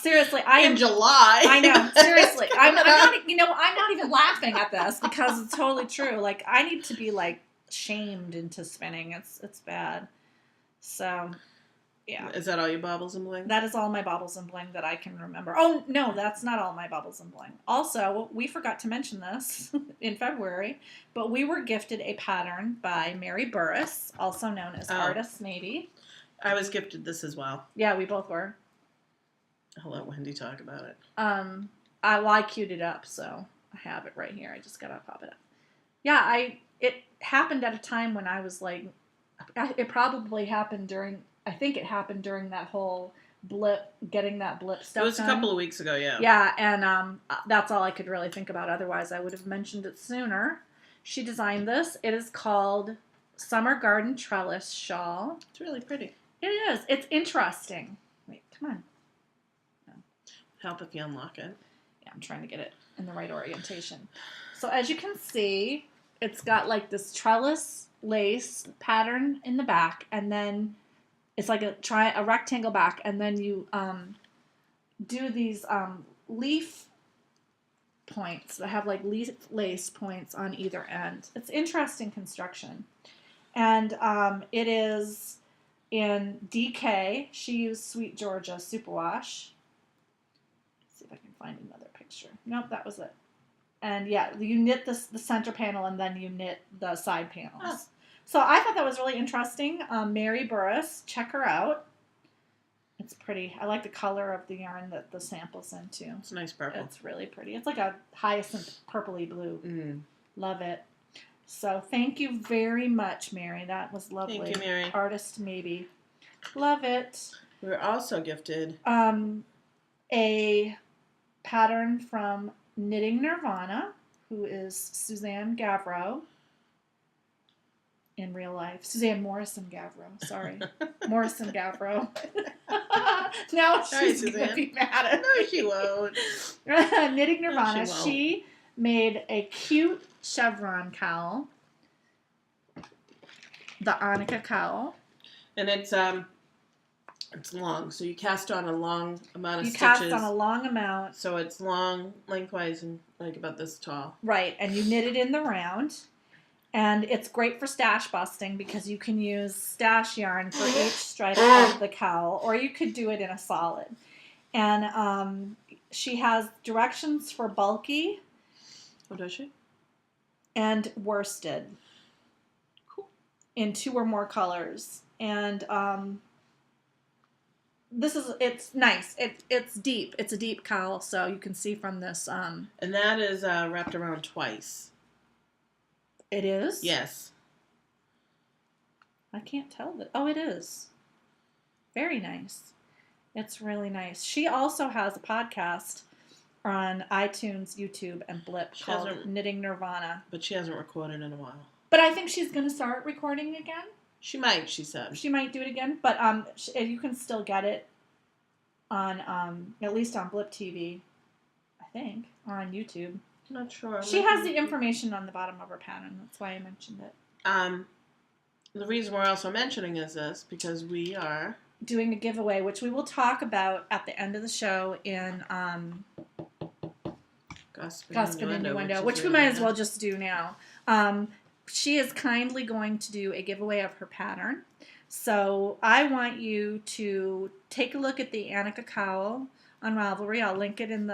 Seriously, in July. I know. Seriously, I'm not. I'm not even laughing at this because it's totally true. Like I need to be like shamed into spinning. It's bad. So, yeah. Is that all your Baubles and Bling? That is all my Baubles and Bling that I can remember. Oh no, that's not all my Baubles and Bling. Also, we forgot to mention this in February, but we were gifted a pattern by Mary Burris, also known as Artist Navy. I was gifted this as well. Yeah, we both were. I'll let Wendy talk about it. I queued it up, so I have it right here. I just gotta pop it up. Yeah, it happened at a time when I was like, it probably happened during, I think it happened during that whole blip, getting that blip stuff. It was a couple of weeks ago, yeah. Yeah, and that's all I could really think about. Otherwise, I would have mentioned it sooner. She designed this. It is called Summer Garden Trellis Shawl. It's really pretty. It is. It's interesting. Wait, come on. Help if you unlock it. Yeah, I'm trying to get it in the right orientation. So as you can see, it's got like this trellis lace pattern in the back, and then it's like a rectangle back, and then you do these leaf points that have like leaf lace points on either end. It's interesting construction, and it is in DK. She used Sweet Georgia superwash. See if I can find another picture. Nope, that was it. And yeah, you knit the center panel and then you knit the side panels. Oh. So I thought that was really interesting. Mary Burris, check her out. It's pretty. I like the color of the yarn that the sample's in too. It's a nice purple. It's really pretty. It's like a hyacinth purpley blue. Mm. Love it. So thank you very much, Mary. That was lovely. Thank you, Mary. Artist maybe. Love it. We were also gifted a pattern from KnittingKnirvana, who is Suzanne Gavreau in real life. Suzanne Morrison Gavreau, sorry. Morrison Gavreau. Now she's going to be mad at me. No, she won't. KnittingKnirvana. No, she won't. She made a cute chevron cowl. The Annika Cowl. And it's long, so you cast on a long amount of stitches. You cast on a long amount. So it's long, lengthwise, and like about this tall. Right, and you knit it in the round. And it's great for stash busting because you can use stash yarn for each stripe of the cowl, or you could do it in a solid. And she has directions for bulky. Oh, does she? And worsted. Cool. In 2 or more colors. And it's nice. It's deep. It's a deep cowl, so you can see from this. And that is wrapped around twice. It is? Yes. I can't tell that. Oh, it is. Very nice. It's really nice. She also has a podcast on iTunes, YouTube, and Blip called KnittingKnirvana. But she hasn't recorded in a while. But I think she's going to start recording again. She might, she said. She might do it again, but you can still get it on, at least on Blip TV, I think, or on YouTube. I'm not sure. She has the information on the bottom of her pattern. That's why I mentioned it. The reason we're also mentioning is this, because we are doing a giveaway, which we will talk about at the end of the show in Gossiping Innuendo, which we might as well just do now. She is kindly going to do a giveaway of her pattern. So I want you to take a look at the Annika Cowl on Ravelry. I'll link it in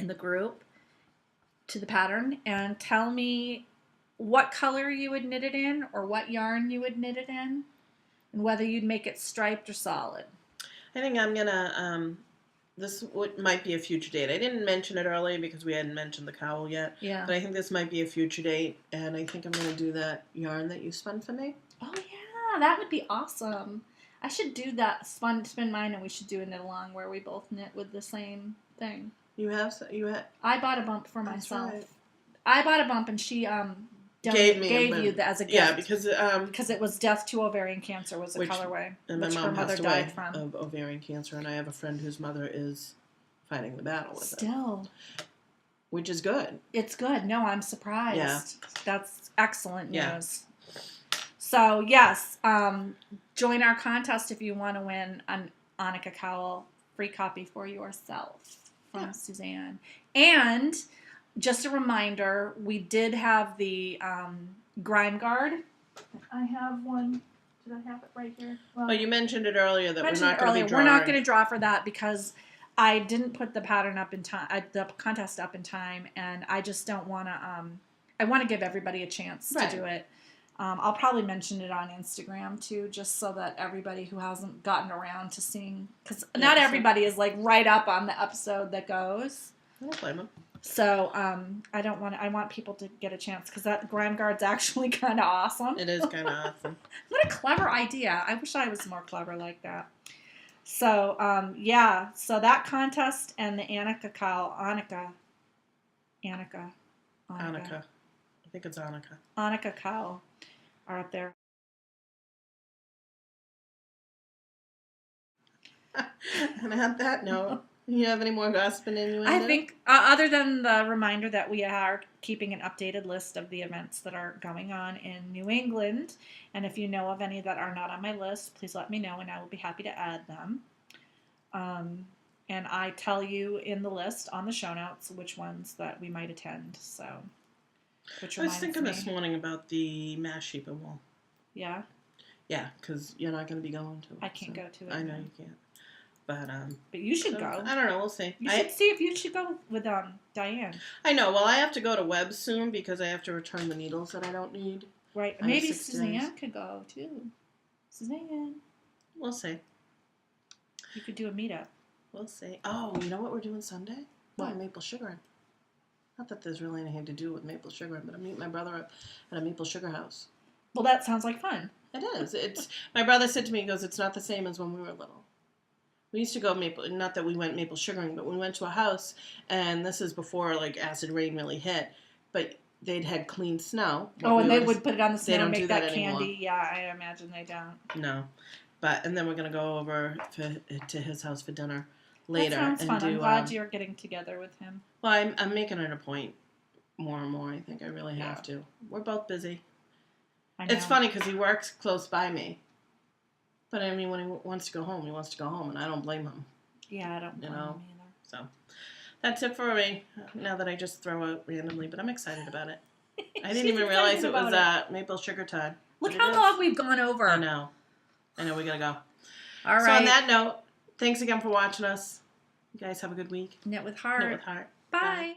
the group to the pattern, and tell me what color you would knit it in or what yarn you would knit it in and whether you'd make it striped or solid. I think I'm gonna this might be a future date. I didn't mention it earlier because we hadn't mentioned the cowl yet. Yeah. But I think this might be a future date, and I think I'm going to do that yarn that you spun for me. Oh, yeah. That would be awesome. I should do that. Spin mine, and we should do a knit along where we both knit with the same thing. I bought a bump for myself. Right. I bought a bump, and she gave you that as a gift. Yeah, because it was death to ovarian cancer was the colorway, and my which mom her mother passed died away from. Of ovarian cancer, and I have a friend whose mother is fighting the battle with it. Still. Which is good. It's good. No, I'm surprised. Yeah. That's excellent news. Yeah. So, yes, join our contest if you want to win an Annika Cowl free copy for yourself from Suzanne. And just a reminder, we did have the Grime Guard. I have one. Did I have it right here? Well, you mentioned it earlier that we're not going to be We're drawing. not going to draw for that because I didn't put the pattern up in time, the contest up in time, and I just don't want to. I want to give everybody a chance to do it. I'll probably mention it on Instagram too, just so that everybody who hasn't gotten around to seeing, because not everybody is like right up on the episode that goes. I don't blame them. So I want people to get a chance because that Grime Guard's actually kind of awesome. It is kind of awesome. What a clever idea! I wish I was more clever like that. So so that contest and the Annika Cowl, Annika. I think it's Annika. Annika Cowl are up there. And on that note, you have any more gossiping innuendo? I think, other than the reminder that we are keeping an updated list of the events that are going on in New England, and if you know of any that are not on my list, please let me know, and I will be happy to add them. And I tell you in the list on the show notes which ones that we might attend. So, which I was thinking this morning about the mass sheeping wall. Yeah? Yeah, because you're not going to be going to it. I can't go to it. I know you can't. But you should go. I don't know. We'll see. You should see if you should go with Diane. I know. Well, I have to go to Web soon because I have to return the needles that I don't need. Right. Maybe Suzanne could go too. Suzanne. We'll see. You could do a meetup. We'll see. Oh, you know what we're doing Sunday? What? Maple sugaring. Not that there's really anything to do with maple sugaring, but I'm meeting my brother up at a maple sugar house. Well, that sounds like fun. It is. It's. My brother said to me, he goes, it's not the same as when we were little. We used to go maple, not that we went maple sugaring, but we went to a house, and this is before, like, acid rain really hit, but they'd had clean snow. And they would put it on the snow and make that candy. Anymore. Yeah, I imagine they don't. No. And then we're going to go over to his house for dinner later. That sounds fun. I'm glad you're getting together with him. Well, I'm making it a point more and more. I think I really have to. We're both busy. I know. It's funny because he works close by me. But, I mean, when he wants to go home, he wants to go home, and I don't blame him. Yeah, I don't blame him either. So, that's it for me, now that I just throw out randomly, but I'm excited about it. I didn't even realize it was maple sugar time. Look how long we've gone over. I know, we gotta go. All right. So, on that note, thanks again for watching us. You guys have a good week. Knit with heart. Knit with heart. Bye. Bye.